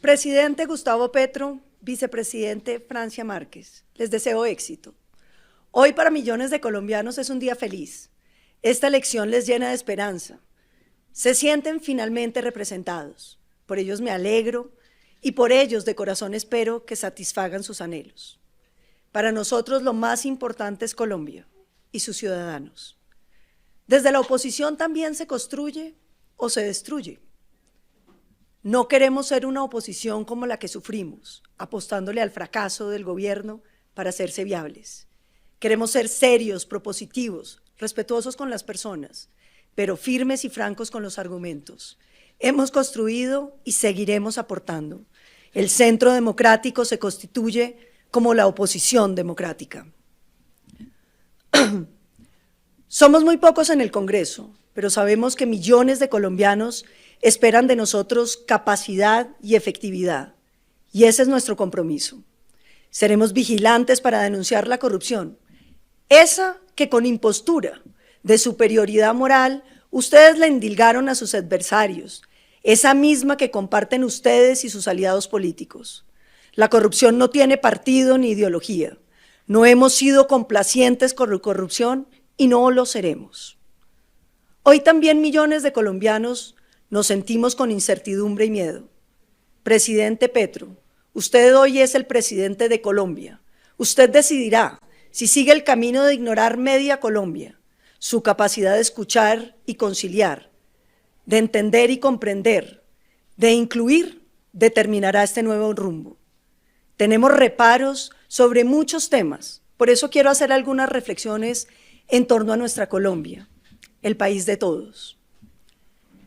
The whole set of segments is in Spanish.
Presidente Gustavo Petro, vicepresidente Francia Márquez, les deseo éxito. Hoy para millones de colombianos es un día feliz. Esta elección les llena de esperanza. Se sienten finalmente representados. Por ellos me alegro y por ellos de corazón espero que satisfagan sus anhelos. Para nosotros lo más importante es Colombia y sus ciudadanos. Desde la oposición también se construye o se destruye. No queremos ser una oposición como la que sufrimos, apostándole al fracaso del gobierno para hacerse viables. Queremos ser serios, propositivos, respetuosos con las personas, pero firmes y francos con los argumentos. Hemos construido y seguiremos aportando. El centro democrático se constituye como la oposición democrática. Somos muy pocos en el Congreso, pero sabemos que millones de colombianos esperan de nosotros capacidad y efectividad, y ese es nuestro compromiso. Seremos vigilantes para denunciar la corrupción, esa que con impostura de superioridad moral ustedes le endilgaron a sus adversarios, esa misma que comparten ustedes y sus aliados políticos. La corrupción no tiene partido ni ideología. No hemos sido complacientes con la corrupción y no lo seremos. Hoy también millones de colombianos nos sentimos con incertidumbre y miedo. Presidente Petro, usted hoy es el presidente de Colombia. Usted decidirá si sigue el camino de ignorar media Colombia, su capacidad de escuchar y conciliar, de entender y comprender, de incluir, determinará este nuevo rumbo. Tenemos reparos sobre muchos temas, por eso quiero hacer algunas reflexiones en torno a nuestra Colombia, el país de todos.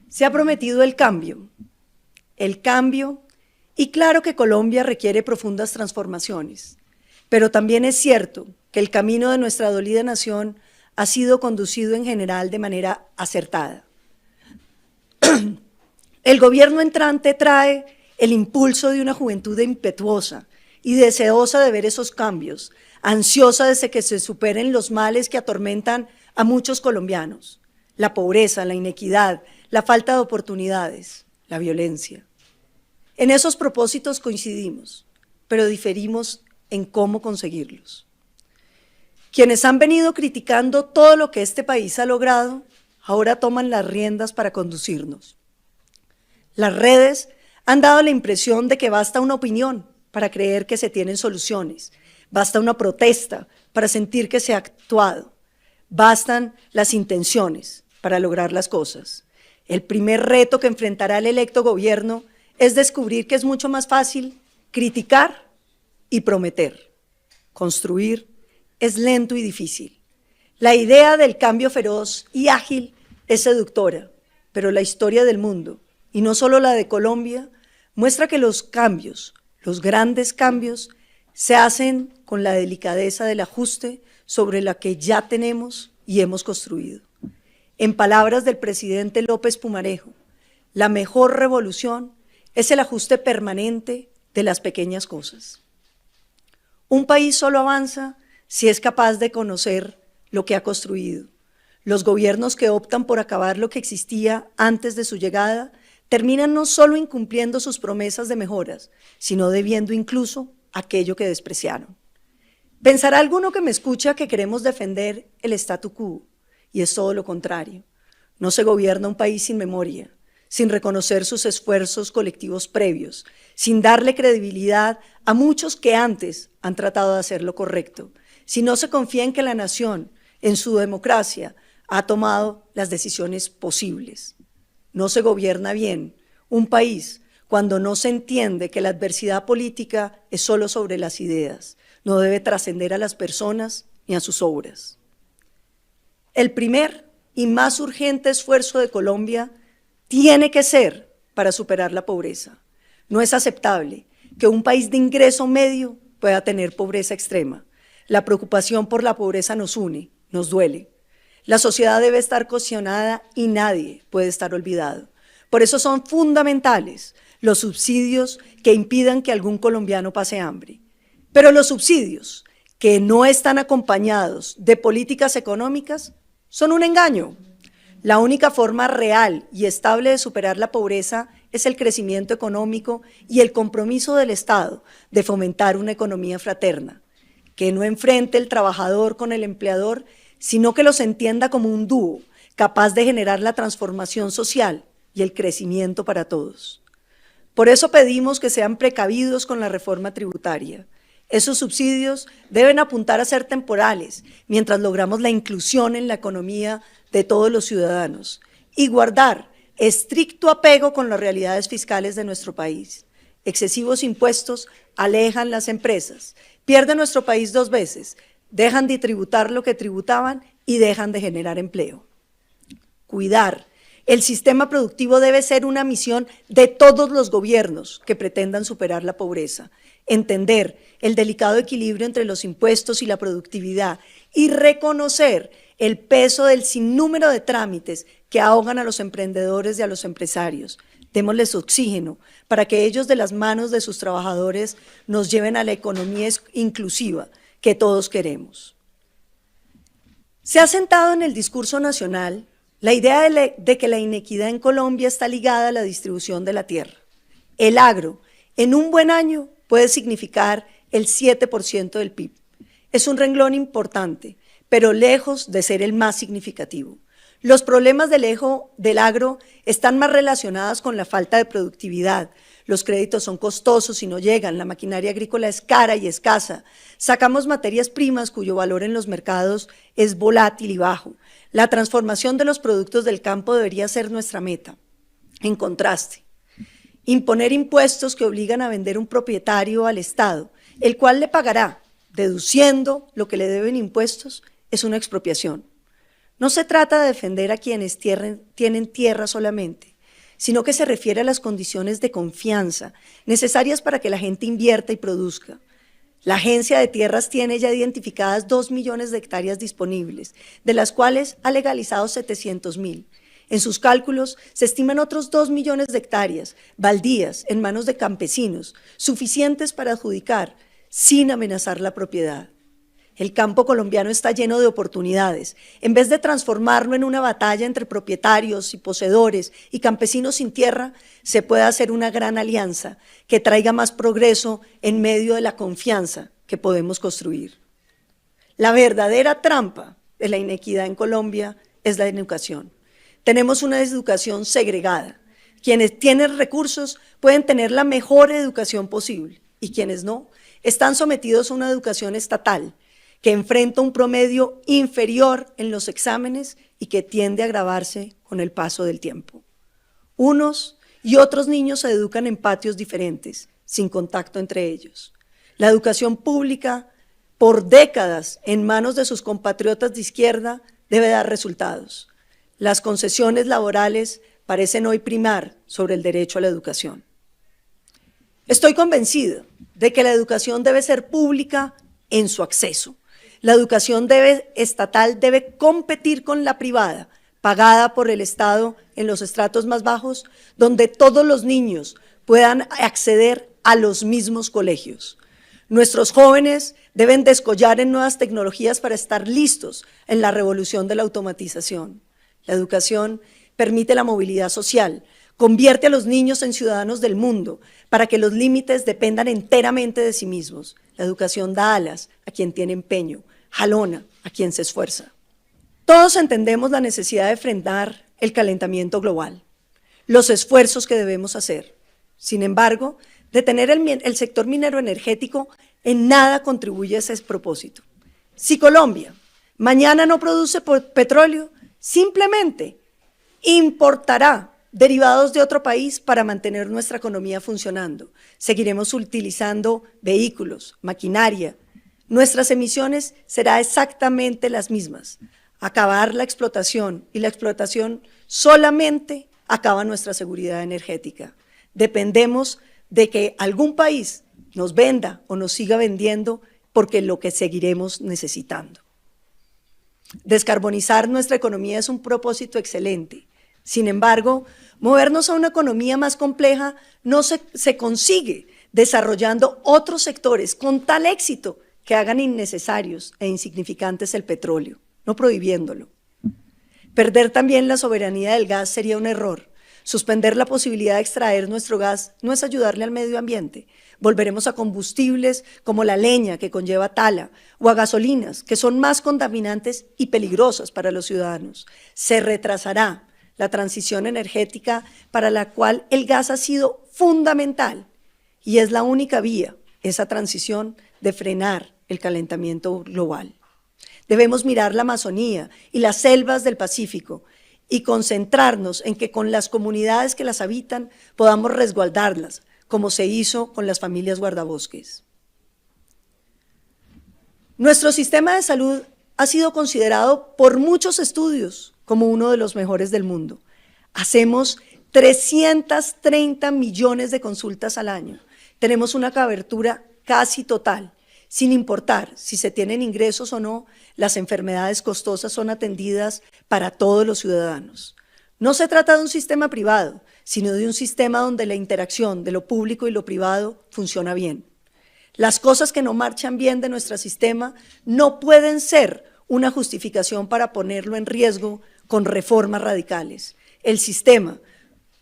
Se ha prometido el cambio, y claro que Colombia requiere profundas transformaciones, pero también es cierto que el camino de nuestra dolida nación ha sido conducido en general de manera acertada. El gobierno entrante trae el impulso de una juventud impetuosa y deseosa de ver esos cambios, ansiosa de que se superen los males que atormentan a muchos colombianos, la pobreza, la inequidad, la falta de oportunidades, la violencia. En esos propósitos coincidimos, pero diferimos en cómo conseguirlos. Quienes han venido criticando todo lo que este país ha logrado, ahora toman las riendas para conducirnos. Las redes han dado la impresión de que basta una opinión para creer que se tienen soluciones, basta una protesta para sentir que se ha actuado, bastan las intenciones para lograr las cosas. El primer reto que enfrentará el electo gobierno es descubrir que es mucho más fácil criticar y prometer. Construir es lento y difícil. La idea del cambio feroz y ágil es seductora, pero la historia del mundo, y no solo la de Colombia, muestra que los cambios, los grandes cambios, se hacen con la delicadeza del ajuste sobre la que ya tenemos y hemos construido. En palabras del presidente López Pumarejo, la mejor revolución es el ajuste permanente de las pequeñas cosas. Un país solo avanza si es capaz de conocer lo que ha construido. Los gobiernos que optan por acabar lo que existía antes de su llegada terminan no solo incumpliendo sus promesas de mejoras, sino debiendo incluso aquello que despreciaron. Pensará alguno que me escucha que queremos defender el statu quo, y es todo lo contrario. No se gobierna un país sin memoria, sin reconocer sus esfuerzos colectivos previos, sin darle credibilidad a muchos que antes han tratado de hacer lo correcto, si no se confía en que la nación, en su democracia, ha tomado las decisiones posibles. No se gobierna bien un país cuando no se entiende que la adversidad política es solo sobre las ideas, no debe trascender a las personas ni a sus obras. El primer y más urgente esfuerzo de Colombia tiene que ser para superar la pobreza. No es aceptable que un país de ingreso medio pueda tener pobreza extrema. La preocupación por la pobreza nos une, nos duele. La sociedad debe estar cohesionada y nadie puede estar olvidado. Por eso son fundamentales los subsidios que impidan que algún colombiano pase hambre. Pero los subsidios que no están acompañados de políticas económicas son un engaño. La única forma real y estable de superar la pobreza es el crecimiento económico y el compromiso del Estado de fomentar una economía fraterna, que no enfrente el trabajador con el empleador, sino que los entienda como un dúo capaz de generar la transformación social y el crecimiento para todos. Por eso pedimos que sean precavidos con la reforma tributaria. Esos subsidios deben apuntar a ser temporales, mientras logramos la inclusión en la economía de todos los ciudadanos y guardar estricto apego con las realidades fiscales de nuestro país. Excesivos impuestos alejan las empresas, pierden nuestro país 2 veces, dejan de tributar lo que tributaban y dejan de generar empleo. Cuidar el sistema productivo debe ser una misión de todos los gobiernos que pretendan superar la pobreza. Entender el delicado equilibrio entre los impuestos y la productividad y reconocer el peso del sinnúmero de trámites que ahogan a los emprendedores y a los empresarios. Démosles oxígeno para que ellos, de las manos de sus trabajadores, nos lleven a la economía inclusiva que todos queremos. Se ha sentado en el discurso nacional la idea de que la inequidad en Colombia está ligada a la distribución de la tierra. El agro, en un buen año, puede significar el 7% del PIB. Es un renglón importante, pero lejos de ser el más significativo. Los problemas del agro están más relacionados con la falta de productividad. Los créditos son costosos y no llegan, la maquinaria agrícola es cara y escasa. Sacamos materias primas cuyo valor en los mercados es volátil y bajo. La transformación de los productos del campo debería ser nuestra meta. En contraste, imponer impuestos que obligan a vender un propietario al Estado, el cual le pagará, deduciendo lo que le deben impuestos, es una expropiación. No se trata de defender a quienes tienen tierra solamente, sino que se refiere a las condiciones de confianza necesarias para que la gente invierta y produzca. La Agencia de Tierras tiene ya identificadas 2 millones de hectáreas disponibles, de las cuales ha legalizado 700.000. En sus cálculos se estiman otros 2 millones de hectáreas, baldías, en manos de campesinos, suficientes para adjudicar sin amenazar la propiedad. El campo colombiano está lleno de oportunidades. En vez de transformarlo en una batalla entre propietarios y poseedores y campesinos sin tierra, se puede hacer una gran alianza que traiga más progreso en medio de la confianza que podemos construir. La verdadera trampa de la inequidad en Colombia es la educación. Tenemos una educación segregada. Quienes tienen recursos pueden tener la mejor educación posible y quienes no, están sometidos a una educación estatal que enfrenta un promedio inferior en los exámenes y que tiende a agravarse con el paso del tiempo. Unos y otros niños se educan en patios diferentes, sin contacto entre ellos. La educación pública, por décadas en manos de sus compatriotas de izquierda, debe dar resultados. Las concesiones laborales parecen hoy primar sobre el derecho a la educación. Estoy convencido de que la educación debe ser pública en su acceso. La educación estatal debe competir con la privada, pagada por el Estado en los estratos más bajos, donde todos los niños puedan acceder a los mismos colegios. Nuestros jóvenes deben descollar en nuevas tecnologías para estar listos en la revolución de la automatización. La educación permite la movilidad social, convierte a los niños en ciudadanos del mundo para que los límites dependan enteramente de sí mismos. La educación da alas a quien tiene empeño, jalona a quien se esfuerza. Todos entendemos la necesidad de frenar el calentamiento global, los esfuerzos que debemos hacer. Sin embargo, detener el sector minero energético en nada contribuye a ese propósito. Si Colombia mañana no produce petróleo, simplemente importará derivados de otro país para mantener nuestra economía funcionando. Seguiremos utilizando vehículos, maquinaria. Nuestras emisiones serán exactamente las mismas. Acabar la explotación, y la explotación solamente acaba nuestra seguridad energética. Dependemos de que algún país nos venda o nos siga vendiendo porque lo que seguiremos necesitando. Descarbonizar nuestra economía es un propósito excelente. Sin embargo, movernos a una economía más compleja no se consigue desarrollando otros sectores con tal éxito que hagan innecesarios e insignificantes el petróleo, no prohibiéndolo. Perder también la soberanía del gas sería un error. Suspender la posibilidad de extraer nuestro gas no es ayudarle al medio ambiente. Volveremos a combustibles como la leña, que conlleva tala, o a gasolinas, que son más contaminantes y peligrosas para los ciudadanos. Se retrasará la transición energética para la cual el gas ha sido fundamental y es la única vía, esa transición, de frenar el calentamiento global. Debemos mirar la Amazonía y las selvas del Pacífico y concentrarnos en que con las comunidades que las habitan podamos resguardarlas, como se hizo con las familias guardabosques. Nuestro sistema de salud ha sido considerado por muchos estudios como uno de los mejores del mundo. Hacemos 330 millones de consultas al año. Tenemos una cobertura casi total. Sin importar si se tienen ingresos o no, las enfermedades costosas son atendidas para todos los ciudadanos. No se trata de un sistema privado, sino de un sistema donde la interacción de lo público y lo privado funciona bien. Las cosas que no marchan bien de nuestro sistema no pueden ser una justificación para ponerlo en riesgo con reformas radicales. El sistema,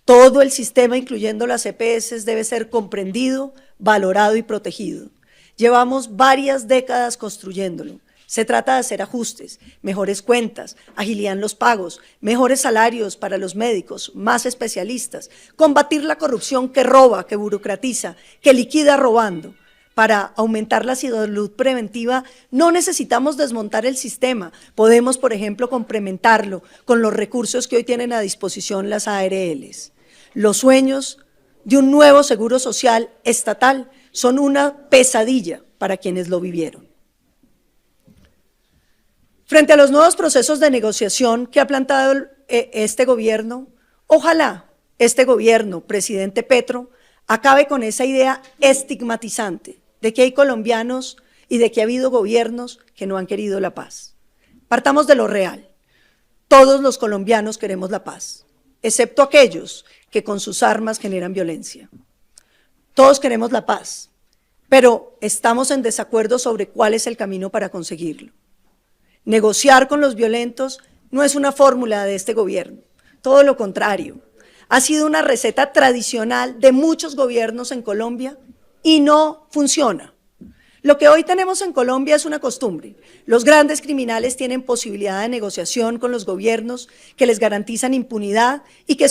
todo el sistema, incluyendo las EPS, debe ser comprendido, valorado y protegido. Llevamos varias décadas construyéndolo. Se trata de hacer ajustes, mejores cuentas, agilidad en los pagos, mejores salarios para los médicos, más especialistas, combatir la corrupción que roba, que burocratiza, que liquida robando. Para aumentar la salud preventiva no necesitamos desmontar el sistema. Podemos, por ejemplo, complementarlo con los recursos que hoy tienen a disposición las ARLs. Los sueños de un nuevo seguro social estatal son una pesadilla para quienes lo vivieron. Frente a los nuevos procesos de negociación que ha planteado este gobierno, ojalá este gobierno, presidente Petro, acabe con esa idea estigmatizante de que hay colombianos y de que ha habido gobiernos que no han querido la paz. Partamos de lo real. Todos los colombianos queremos la paz, excepto aquellos que con sus armas generan violencia. Todos queremos la paz, pero estamos en desacuerdo sobre cuál es el camino para conseguirlo. Negociar con los violentos no es una fórmula de este gobierno, todo lo contrario. Ha sido una receta tradicional de muchos gobiernos en Colombia y no funciona. Lo que hoy tenemos en Colombia es una costumbre. Los grandes criminales tienen posibilidad de negociación con los gobiernos que les garantizan impunidad y que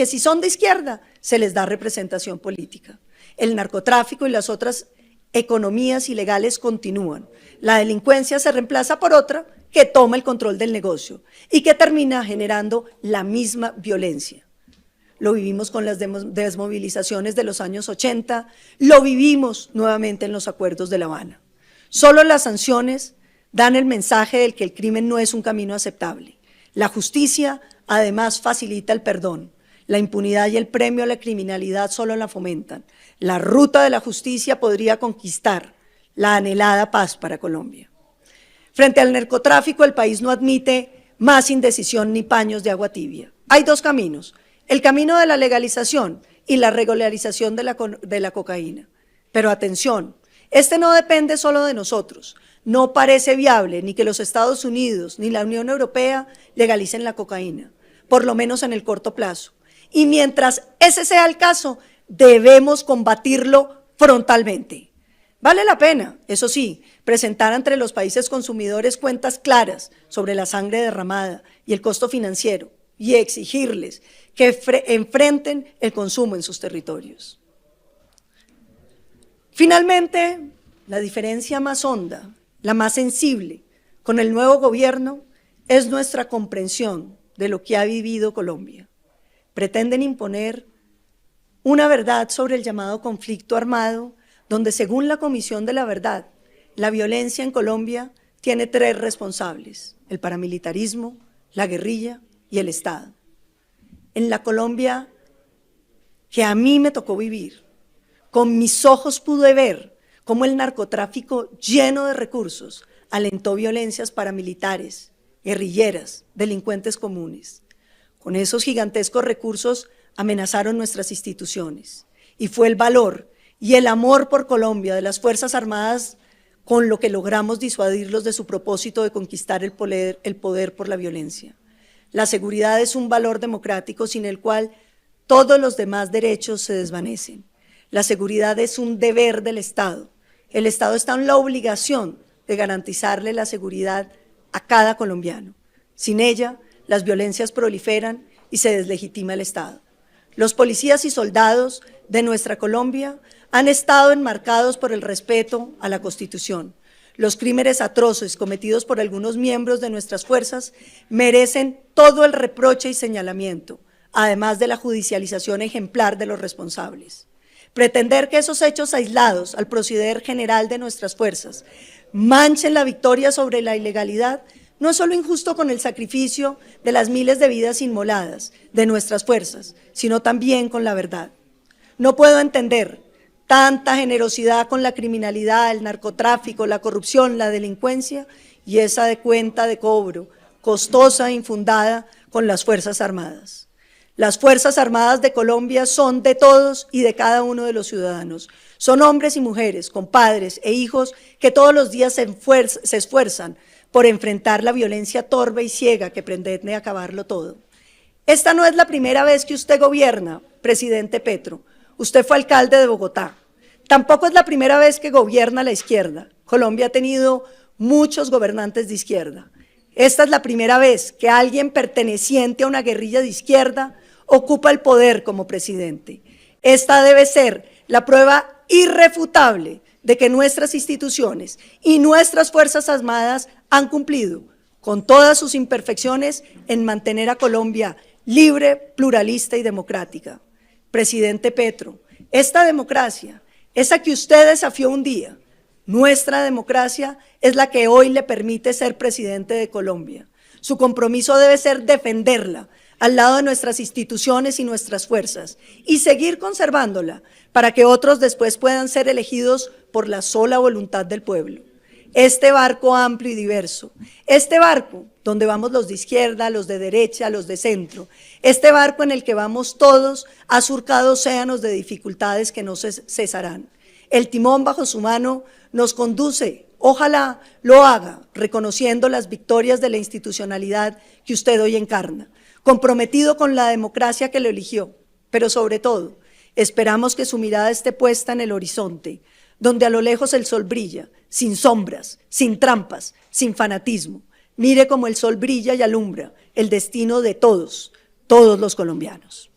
si son de izquierda se les da representación política. El narcotráfico y las otras economías ilegales continúan. La delincuencia se reemplaza por otra que toma el control del negocio y que termina generando la misma violencia. Lo vivimos con las desmovilizaciones de los años 80, lo vivimos nuevamente en los acuerdos de La Habana. Solo las sanciones dan el mensaje del que el crimen no es un camino aceptable. La justicia, además, facilita el perdón. La impunidad y el premio a la criminalidad solo la fomentan. La ruta de la justicia podría conquistar la anhelada paz para Colombia. Frente al narcotráfico, el país no admite más indecisión ni paños de agua tibia. Hay dos caminos: el camino de la legalización y la regularización de la cocaína. Pero atención, este no depende solo de nosotros. No parece viable ni que los Estados Unidos ni la Unión Europea legalicen la cocaína, por lo menos en el corto plazo. Y mientras ese sea el caso, debemos combatirlo frontalmente. Vale la pena, eso sí, presentar ante los países consumidores cuentas claras sobre la sangre derramada y el costo financiero y exigirles que enfrenten el consumo en sus territorios. Finalmente, la diferencia más honda, la más sensible con el nuevo gobierno es nuestra comprensión de lo que ha vivido Colombia. Pretenden imponer una verdad sobre el llamado conflicto armado, donde según la Comisión de la Verdad, la violencia en Colombia tiene tres responsables: el paramilitarismo, la guerrilla y el Estado. En la Colombia que a mí me tocó vivir, con mis ojos pude ver cómo el narcotráfico lleno de recursos alentó violencias paramilitares, guerrilleras, delincuentes comunes. Con esos gigantescos recursos amenazaron nuestras instituciones y fue el valor y el amor por Colombia de las Fuerzas Armadas con lo que logramos disuadirlos de su propósito de conquistar el poder por la violencia. La seguridad es un valor democrático sin el cual todos los demás derechos se desvanecen. La seguridad es un deber del Estado. El Estado está en la obligación de garantizarle la seguridad a cada colombiano. Sin ella, las violencias proliferan y se deslegitima el Estado. Los policías y soldados de nuestra Colombia han estado enmarcados por el respeto a la Constitución. Los crímenes atroces cometidos por algunos miembros de nuestras fuerzas merecen todo el reproche y señalamiento, además de la judicialización ejemplar de los responsables. Pretender que esos hechos aislados al proceder general de nuestras fuerzas manchen la victoria sobre la ilegalidad no es solo injusto con el sacrificio de las miles de vidas inmoladas de nuestras fuerzas, sino también con la verdad. No puedo entender tanta generosidad con la criminalidad, el narcotráfico, la corrupción, la delincuencia y esa de cuenta de cobro costosa e infundada con las Fuerzas Armadas. Las Fuerzas Armadas de Colombia son de todos y de cada uno de los ciudadanos. Son hombres y mujeres con padres e hijos que todos los días se esfuerzan por enfrentar la violencia torpe y ciega que pretende acabarlo todo. Esta no es la primera vez que usted gobierna, presidente Petro. Usted fue alcalde de Bogotá. Tampoco es la primera vez que gobierna la izquierda. Colombia ha tenido muchos gobernantes de izquierda. Esta es la primera vez que alguien perteneciente a una guerrilla de izquierda ocupa el poder como presidente. Esta debe ser la prueba irrefutable de que nuestras instituciones y nuestras Fuerzas Armadas han cumplido con todas sus imperfecciones en mantener a Colombia libre, pluralista y democrática. Presidente Petro, esta democracia, esa que usted desafió un día, nuestra democracia es la que hoy le permite ser presidente de Colombia. Su compromiso debe ser defenderla al lado de nuestras instituciones y nuestras fuerzas y seguir conservándola para que otros después puedan ser elegidos por la sola voluntad del pueblo. Este barco amplio y diverso, este barco donde vamos los de izquierda, los de derecha, los de centro, este barco en el que vamos todos ha surcado océanos de dificultades que no cesarán. El timón bajo su mano nos conduce, ojalá lo haga, reconociendo las victorias de la institucionalidad que usted hoy encarna, comprometido con la democracia que lo eligió, pero sobre todo, esperamos que su mirada esté puesta en el horizonte, donde a lo lejos el sol brilla, sin sombras, sin trampas, sin fanatismo. Mire cómo el sol brilla y alumbra el destino de todos los colombianos.